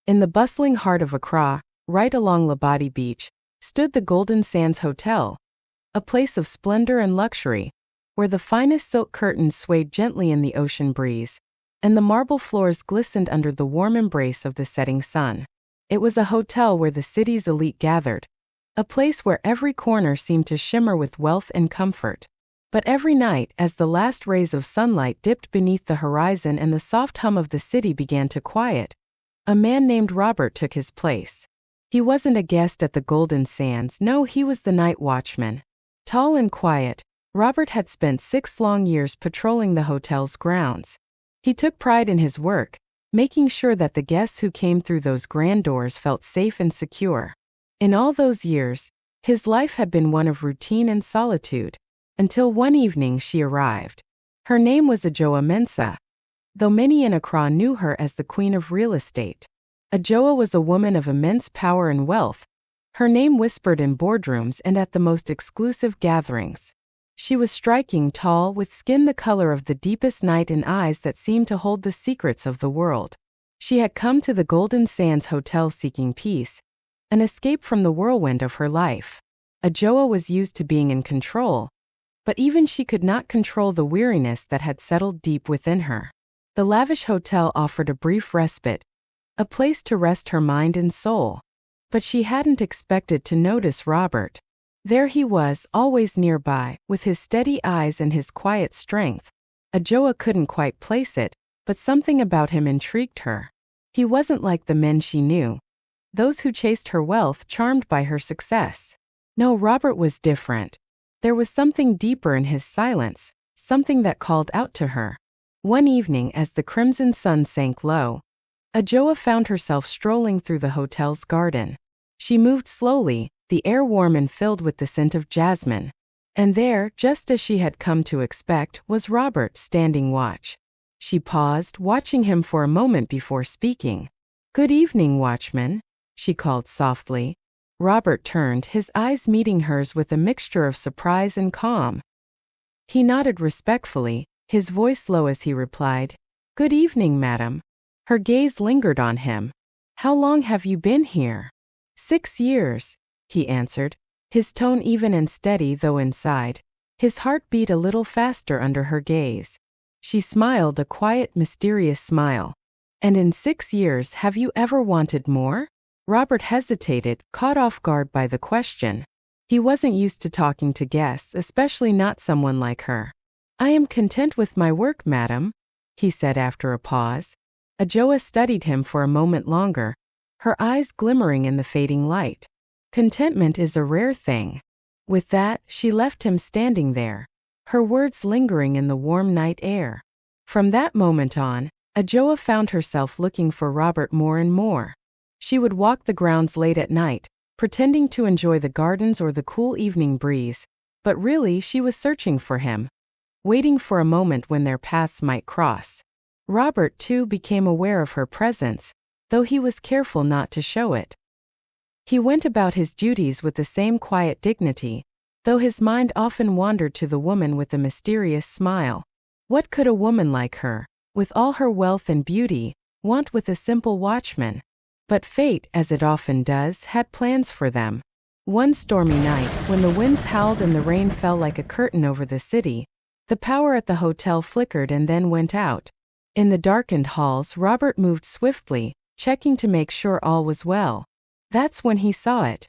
In the bustling heart of Accra, right along Labadi Beach, stood the Golden Sands Hotel, a place of splendor and luxury, where the finest silk curtains swayed gently in the ocean breeze, and the marble floors glistened under the warm embrace of the setting sun. It was a hotel where the city's elite gathered, a place where every corner seemed to shimmer with wealth and comfort. But every night, as the last rays of sunlight dipped beneath the horizon and the soft hum of the city began to quiet, a man named Robert took his place. He wasn't a guest at the Golden Sands, no, he was the night watchman. Tall and quiet, Robert had spent 6 long years patrolling the hotel's grounds. He took pride in his work, making sure that the guests who came through those grand doors felt safe and secure. In all those years, his life had been one of routine and solitude, until one evening she arrived. Her name was Adjoa Mensah, though many in Accra knew her as the Queen of Real Estate. Adjoa was a woman of immense power and wealth, her name whispered in boardrooms and at the most exclusive gatherings. She was striking, tall, with skin the color of the deepest night and eyes that seemed to hold the secrets of the world. She had come to the Golden Sands Hotel seeking peace, an escape from the whirlwind of her life. Adjoa was used to being in control, but even she could not control the weariness that had settled deep within her. The lavish hotel offered a brief respite, a place to rest her mind and soul. But she hadn't expected to notice Robert. There he was, always nearby, with his steady eyes and his quiet strength. Adjoa couldn't quite place it, but something about him intrigued her. He wasn't like the men she knew, those who chased her wealth, charmed by her success. No, Robert was different. There was something deeper in his silence, something that called out to her. One evening, as the crimson sun sank low, Adjoa found herself strolling through the hotel's garden. She moved slowly, the air warm and filled with the scent of jasmine. And there, just as she had come to expect, was Robert standing watch. She paused, watching him for a moment before speaking. "Good evening, watchman," she called softly. Robert turned, his eyes meeting hers with a mixture of surprise and calm. He nodded respectfully, his voice low as he replied, "Good evening, madam." Her gaze lingered on him. "How long have you been here?" 6 years, he answered, his tone even and steady, though inside his heart beat a little faster under her gaze. She smiled, a quiet, mysterious smile. "And in 6 years, have you ever wanted more?" Robert hesitated, caught off guard by the question. He wasn't used to talking to guests, especially not someone like her. "I am content with my work, madam," he said after a pause. Adjoa studied him for a moment longer, her eyes glimmering in the fading light. Contentment is a rare thing. With that, she left him standing there, her words lingering in the warm night air. From that moment on, Adjoa found herself looking for Robert more and more. She would walk the grounds late at night, pretending to enjoy the gardens or the cool evening breeze, but really she was searching for him, waiting for a moment when their paths might cross. Robert, too, became aware of her presence, though he was careful not to show it. He went about his duties with the same quiet dignity, though his mind often wandered to the woman with the mysterious smile. What could a woman like her, with all her wealth and beauty, want with a simple watchman? But fate, as it often does, had plans for them. One stormy night, when the winds howled and the rain fell like a curtain over the city, the power at the hotel flickered and then went out. In the darkened halls, Robert moved swiftly, checking to make sure all was well. That's when he saw it.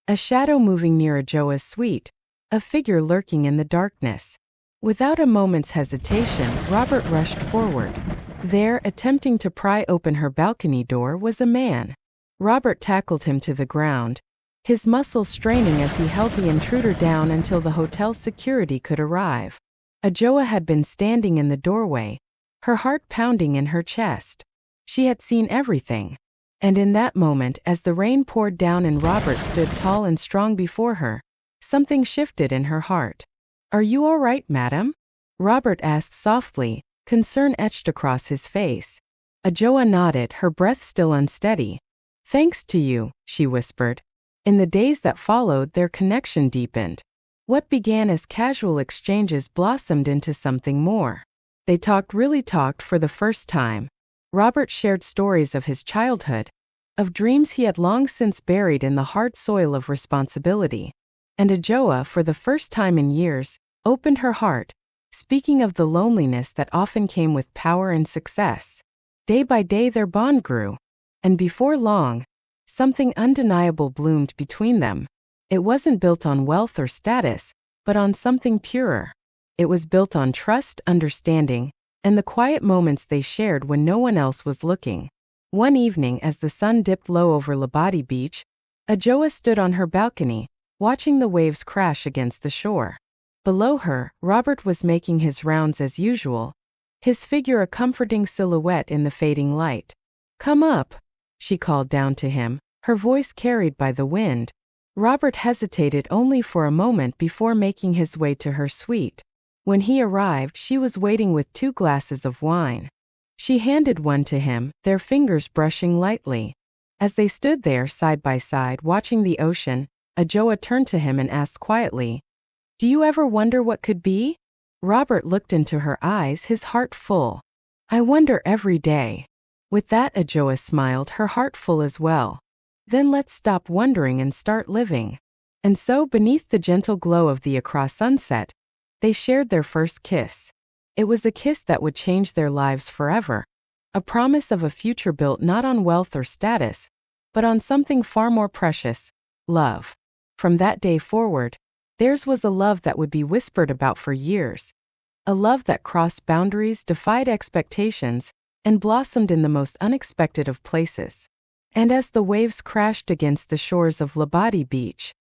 A shadow moving near Adjoa's suite, a figure lurking in the darkness. Without a moment's hesitation, Robert rushed forward. There, attempting to pry open her balcony door, was a man. Robert tackled him to the ground, his muscles straining as he held the intruder down until the hotel's security could arrive. Adjoa had been standing in the doorway, her heart pounding in her chest. She had seen everything. And in that moment, as the rain poured down and Robert stood tall and strong before her, something shifted in her heart. "Are you all right, madam?" Robert asked softly, concern etched across his face. Adjoa nodded, her breath still unsteady. "Thanks to you," she whispered. In the days that followed, their connection deepened. What began as casual exchanges blossomed into something more. They really talked for the first time. Robert shared stories of his childhood, of dreams he had long since buried in the hard soil of responsibility. And Ajoa, for the first time in years, opened her heart, speaking of the loneliness that often came with power and success. Day by day their bond grew, and before long, something undeniable bloomed between them. It wasn't built on wealth or status, but on something purer. It was built on trust, understanding, and the quiet moments they shared when no one else was looking. One evening, as the sun dipped low over Labadi Beach, Ajoa stood on her balcony, watching the waves crash against the shore. Below her, Robert was making his rounds as usual, his figure a comforting silhouette in the fading light. "Come up," she called down to him, her voice carried by the wind. Robert hesitated only for a moment before making his way to her suite. When he arrived, she was waiting with 2 glasses of wine. She handed one to him, their fingers brushing lightly. As they stood there side by side watching the ocean, Ajoa turned to him and asked quietly, "Do you ever wonder what could be?" Robert looked into her eyes, his heart full. "I wonder every day." With that, Ajoa smiled, her heart full as well. "Then let's stop wondering and start living." And so, beneath the gentle glow of the Accra sunset, they shared their first kiss. It was a kiss that would change their lives forever, a promise of a future built not on wealth or status, but on something far more precious, love. From that day forward, theirs was a love that would be whispered about for years, a love that crossed boundaries, defied expectations, and blossomed in the most unexpected of places. And as the waves crashed against the shores of Labadi Beach,